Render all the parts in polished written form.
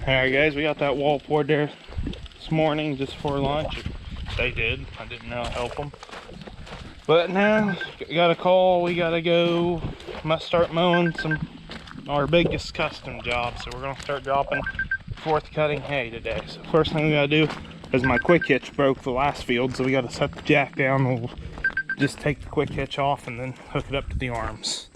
Alright guys, we got that wall poured there this morning just before lunch. They did. I didn't know help them. But now, got a call, we gotta go. Must start mowing our biggest custom job. So we're gonna start dropping fourth cutting hay today. So first thing we gotta do is my quick hitch broke the last field, so we gotta set the jack down. We'll just take the quick hitch off and then hook it up to the arms.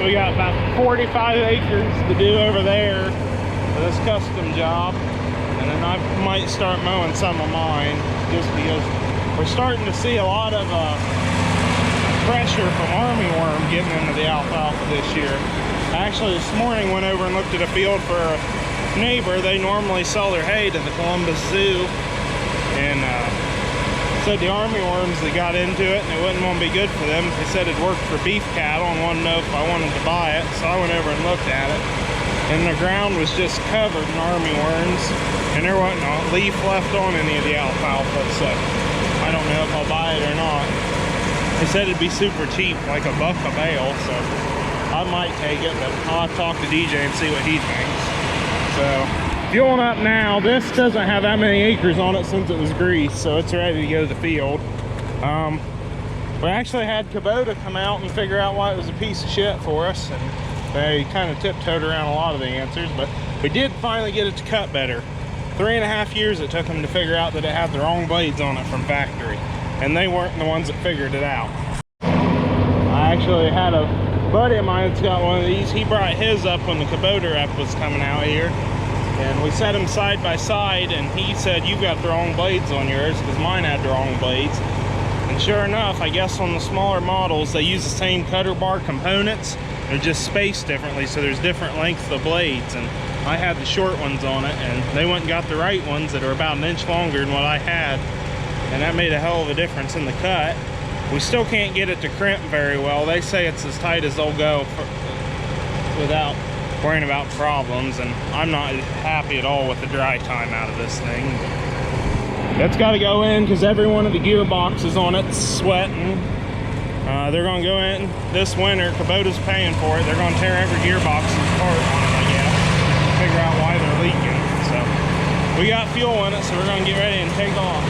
We got about 45 acres to do over there for this custom job, and then I might start mowing some of mine just because we're starting to see a lot of pressure from armyworm getting into the alfalfa this year. I actually this morning went over and looked at a field for a neighbor. They normally sell their hay to the Columbus Zoo, and said the armyworms that got into it and it wouldn't want to be good for them. They said it worked for beef cattle and wanted to know if I wanted to buy it, so I went over and looked at it, and the ground was just covered in armyworms and there wasn't a leaf left on any of the alfalfa, so I don't know if I'll buy it or not. They said it'd be super cheap, like $1 a bale, so I might take it, but I'll have to talk to DJ and see what he thinks. So fueling up now. This doesn't have that many acres on it since it was greased, so it's ready to go to the field. We actually had Kubota come out and figure out why it was a piece of shit for us, and they kind of tiptoed around a lot of the answers, but we did finally get it to cut better. 3.5 years it took them to figure out that it had the wrong blades on it from factory, and they weren't the ones that figured it out. I actually had a buddy of mine that's got one of these. He brought his up when the Kubota rep was coming out here, and we set them side by side, and he said, "You've got the wrong blades on yours," because mine had the wrong blades. And sure enough, I guess on the smaller models, they use the same cutter bar components. They're just spaced differently, so there's different lengths of blades. And I had the short ones on it, and they went and got the right ones that are about an inch longer than what I had. And that made a hell of a difference in the cut. We still can't get it to crimp very well. They say it's as tight as they'll go without worrying about problems, and I'm not happy at all with the dry time out of this thing. It's got to go in because every one of the gearboxes on it's sweating. They're going to go in this winter. Kubota's paying for it. They're going to tear every gearbox apart on it, I guess. Figure out why they're leaking. So we got fuel in it, so we're going to get ready and take off.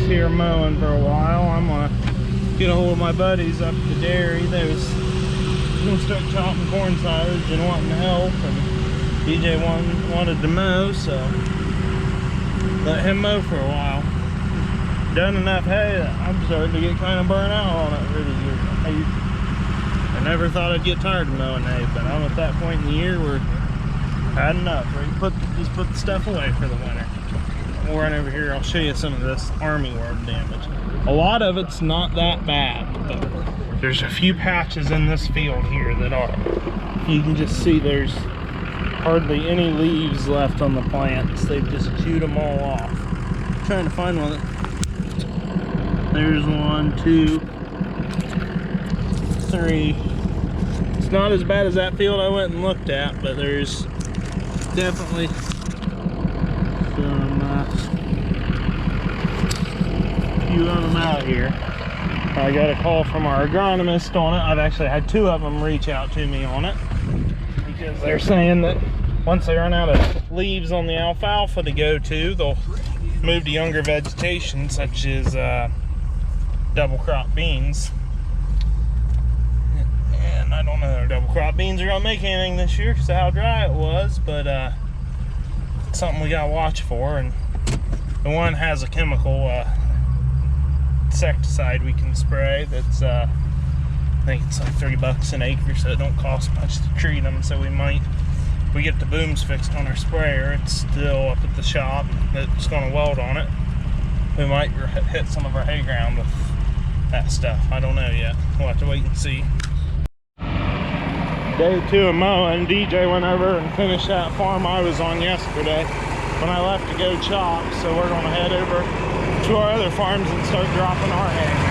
Here mowing for a while. I'm gonna get a hold of my buddies up the dairy. They was gonna start chopping corn silage and wanting to help, and DJ wanted to mow, so let him mow for a while. Done enough hay that I'm starting to get kind of burnt out on it really good. I never thought I'd get tired of mowing hay, but I'm at that point in the year where I had enough. Right? Just put the stuff away for the winter. We'll run over here. I'll show you some of this armyworm damage. A lot of it's not that bad, but there's a few patches in this field here that are. You can just see there's hardly any leaves left on the plants. They've just chewed them all off. I'm trying to find one. There's 1, 2, 3. It's not as bad as that field I went and looked at, but there's definitely some few of them out here. I got a call from our agronomist on it. I've actually had 2 of them reach out to me on it because they're saying that once they run out of leaves on the alfalfa to go to, they'll move to younger vegetation such as double crop beans. And I don't know if double crop beans are gonna make anything this year because of how dry it was, but it's something we gotta watch for. And the one has a chemical insecticide we can spray that's I think it's like $30 an acre, so it don't cost much to treat them. So we might, if we get the booms fixed on our sprayer, it's still up at the shop, it's going to weld on it, we might hit some of our hay ground with that stuff. I don't know yet. We'll have to wait and see. Day 2 of mowing. DJ went over and finished that farm I was on yesterday when I left to go chop, so we're going to head over to our other farms and start dropping our hay now.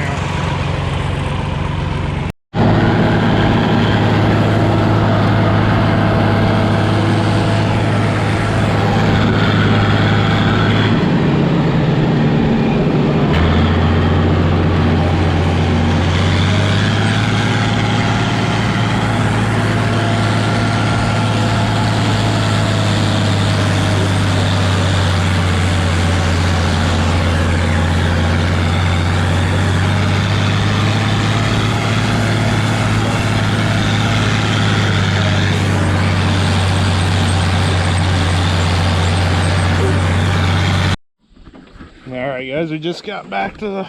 Alright guys, we just got back to the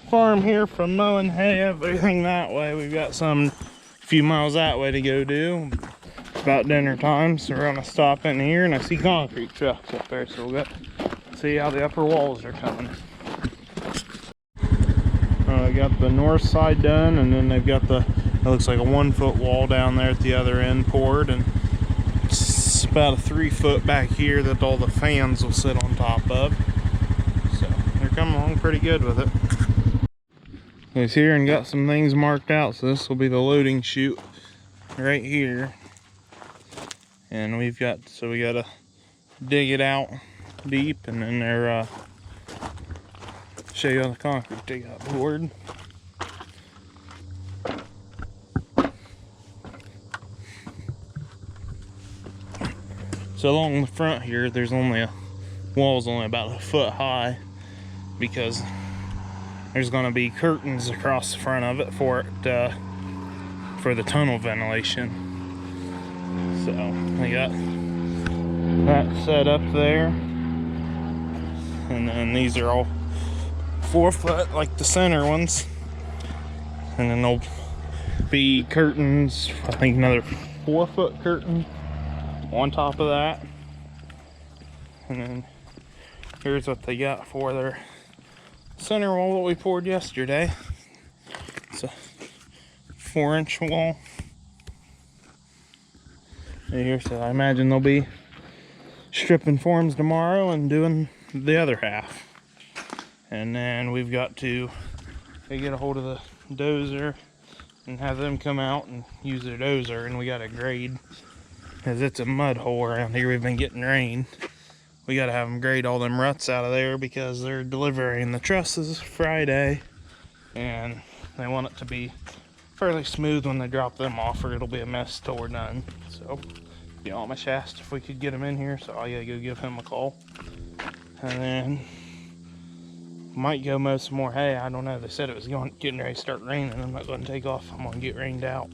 farm here from mowing hay, everything that way. We've got some few miles that way to go do. It's about dinner time, so we're gonna stop in here, and I see concrete trucks up there, so we'll go see how the upper walls are coming. They got the north side done, and then they've got the, it looks like a 1 foot wall down there at the other end poured, and it's about a 3 foot back here that all the fans will sit on top of. So they're coming along pretty good with it. He's here and got some things marked out, so this will be the loading chute right here. And we've got, so we gotta dig it out deep, and then they're show you on the concrete they got poured. So along the front here, there's only a wall's only about a foot high, because there's going to be curtains across the front of it for it for the tunnel ventilation. So I got that set up there, and then these are all 4 foot like the center ones, and then there'll be curtains, I think another 4 foot curtain on top of that. And then here's what they got for their center wall that we poured yesterday. It's a 4-inch wall. And here, so I imagine they'll be stripping forms tomorrow and doing the other half. And then we've got to get a hold of the dozer and have them come out and use their dozer, and we got to grade, because it's a mud hole around here. We've been getting rain. We got to have them grade all them ruts out of there, because they're delivering the trusses Friday, and they want it to be fairly smooth when they drop them off, or it'll be a mess till we're done. So the Amish asked if we could get them in here, so I gotta go give him a call. And then might go mow some more hay. I don't know. They said it was getting ready to start raining. I'm not going to take off. I'm going to get rained out.